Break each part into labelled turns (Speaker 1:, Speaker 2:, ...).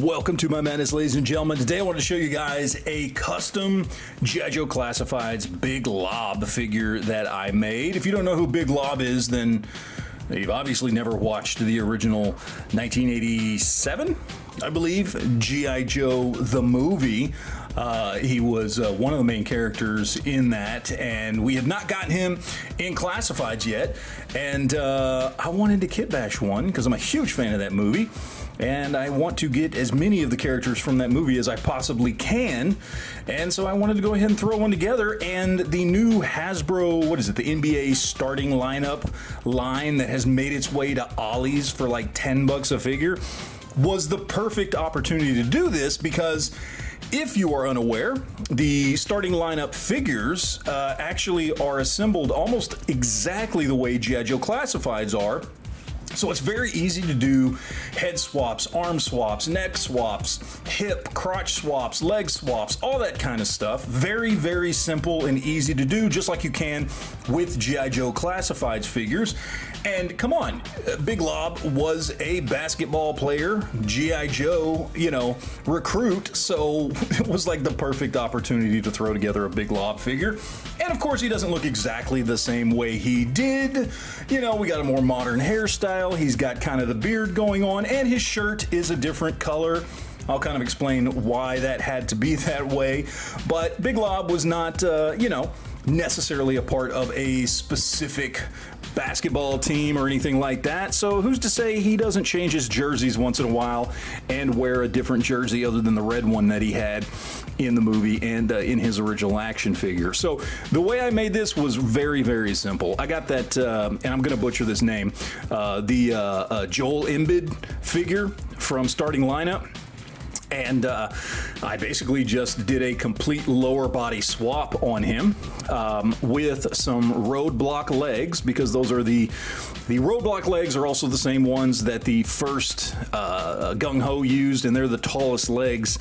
Speaker 1: Welcome to my madness, ladies and gentlemen. Today I want to show you guys a custom G.I. Joe Classifieds Big Lob figure that I made. If you don't know who Big Lob is, then you've obviously never watched the original 1987, I believe, G.I. Joe the movie. He was one of the main characters in that, and we have not gotten him in Classifieds yet. And I wanted to Kitbash one because I'm a huge fan of that movie. And I want to get as many of the characters from that movie as I possibly can. And so I wanted to go ahead and throw one together. And the new Hasbro, what is it, the NBA starting lineup line that has made its way to Ollie's for like 10 bucks a figure, was the perfect opportunity to do this because if you are unaware, the starting lineup figures actually are assembled almost exactly the way G.I. Joe Classifieds are. So it's very easy to do head swaps, arm swaps, neck swaps, hip, crotch swaps, leg swaps, all that kind of stuff. Very, very simple and easy to do, just like you can with G.I. Joe Classifieds figures. And come on, Big Lob was a basketball player, G.I. Joe, you know, recruit, so it was like the perfect opportunity to throw together a Big Lob figure. And of course, he doesn't look exactly the same way he did. You know, we got a more modern hairstyle. He's got kind of the beard going on, and his shirt is a different color. I'll kind of explain why that had to be that way. But Big Lob was not, you know, necessarily a part of a specific basketball team or anything like that. So who's to say he doesn't change his jerseys once in a while and wear a different jersey other than the red one that he had in the movie and in his original action figure. So the way I made this was very, very simple. I got that, and I'm going to butcher this name, the Joel Embiid figure from Starting Lineup. And I basically just did a complete lower body swap on him with some roadblock legs, because those are the roadblock legs are also the same ones that the first Gung Ho used, and they're the tallest legs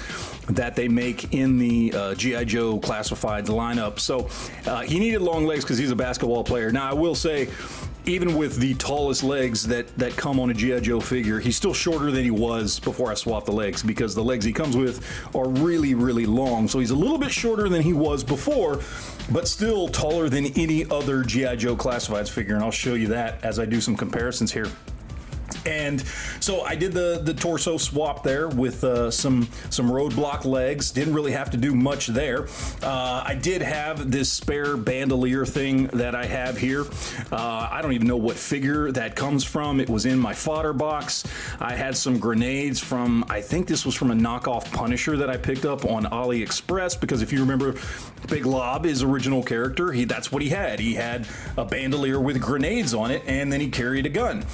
Speaker 1: that they make in the G.I. Joe Classifieds lineup. So he needed long legs because he's a basketball player. Now I will say, even with the tallest legs that come on a G.I. Joe figure, he's still shorter than he was before I swapped the legs, because the legs he comes with are really, really long. So he's a little bit shorter than he was before, but still taller than any other G.I. Joe Classifieds figure. And I'll show you that as I do some comparisons here. And so I did the torso swap there with some roadblock legs. Didn't really have to do much there. I did have this spare bandolier thing that I have here. I don't even know what figure that comes from. It was in my fodder box. I had some grenades from, I think this was from a knockoff Punisher that I picked up on AliExpress, because if you remember Big Lob, his original character, that's what he had. He had a bandolier with grenades on it, and then he carried a gun.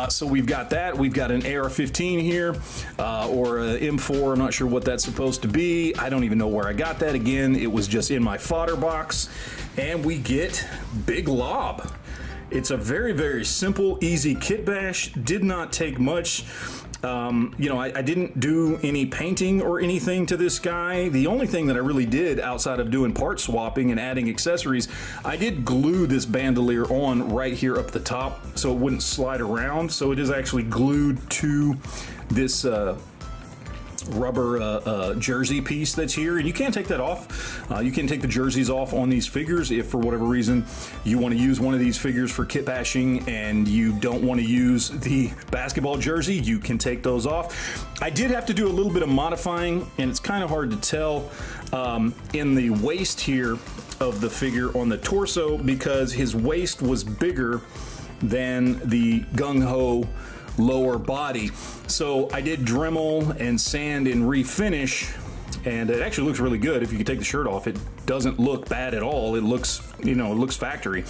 Speaker 1: So we've got that. We've got an AR-15 here, or a M4. I'm not sure what that's supposed to be. I don't even know where I got that. Again, it was just in my fodder box. And we get Big Lob. It's a very, very simple, easy kit bash. Did not take much. You know, I didn't do any painting or anything to this guy. The only thing that I really did outside of doing part swapping and adding accessories, I did glue this bandolier on right here up the top so it wouldn't slide around. So it is actually glued to this rubber jersey piece that's here, and you can't take that off. You can take the jerseys off on these figures if for whatever reason you want to use one of these figures for kit bashing and you don't want to use the basketball jersey. You can take those off. I did have to do a little bit of modifying, and it's kind of hard to tell in the waist here of the figure on the torso, because his waist was bigger than the Gung Ho lower body. So I did Dremel and sand and refinish, and it actually looks really good. If you can take the shirt off, it doesn't look bad at all. It looks, you know, it looks factory.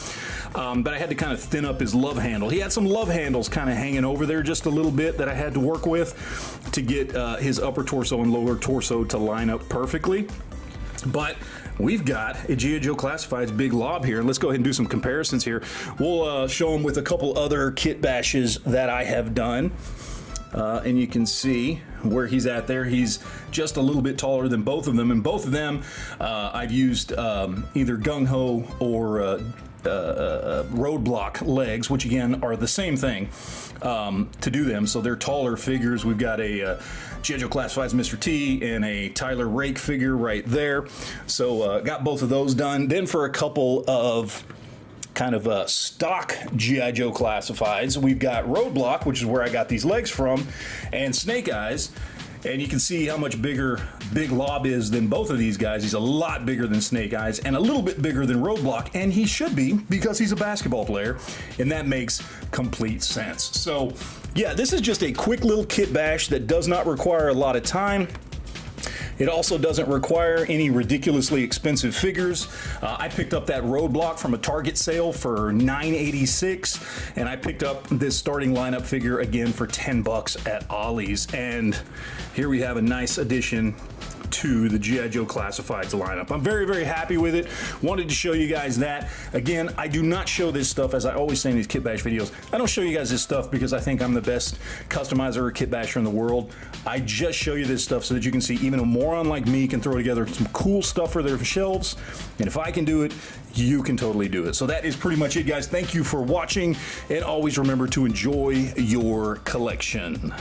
Speaker 1: But I had to kind of thin up his love handle. He had some love handles kind of hanging over there just a little bit that I had to work with to get his upper torso and lower torso to line up perfectly. But we've got a G.I. Joe Classifieds Big Lob here, and let's go ahead and do some comparisons here. We'll show them with a couple other kit bashes that I have done. And you can see where he's at there. He's just a little bit taller than both of them, and both of them I've used either Gung Ho or roadblock legs, which again are the same thing to do them. So they're taller figures. We've got a G.I. Joe Classifieds Mr. T and a Tyler Rake figure right there. So got both of those done. Then for a couple of kind of stock G.I. Joe Classifieds, we've got Roadblock, which is where I got these legs from, and Snake Eyes. And you can see how much bigger Big Lob is than both of these guys. He's a lot bigger than Snake Eyes and a little bit bigger than Roadblock, and he should be because he's a basketball player, and that makes complete sense. So yeah, this is just a quick little kit bash that does not require a lot of time. It also doesn't require any ridiculously expensive figures. I picked up that Roadblock from a Target sale for $9.86, and I picked up this starting lineup figure again for 10 bucks at Ollie's. And here we have a nice addition to the G.I. Joe Classifieds lineup. I'm very, very happy with it. Wanted to show you guys that. Again, I do not show this stuff, as I always say in these kit bash videos, I don't show you guys this stuff because I think I'm the best customizer or kit basher in the world. I just show you this stuff so that you can see even a moron like me can throw together some cool stuff for their shelves. And if I can do it, you can totally do it. So that is pretty much it, guys. Thank you for watching, and always remember to enjoy your collection.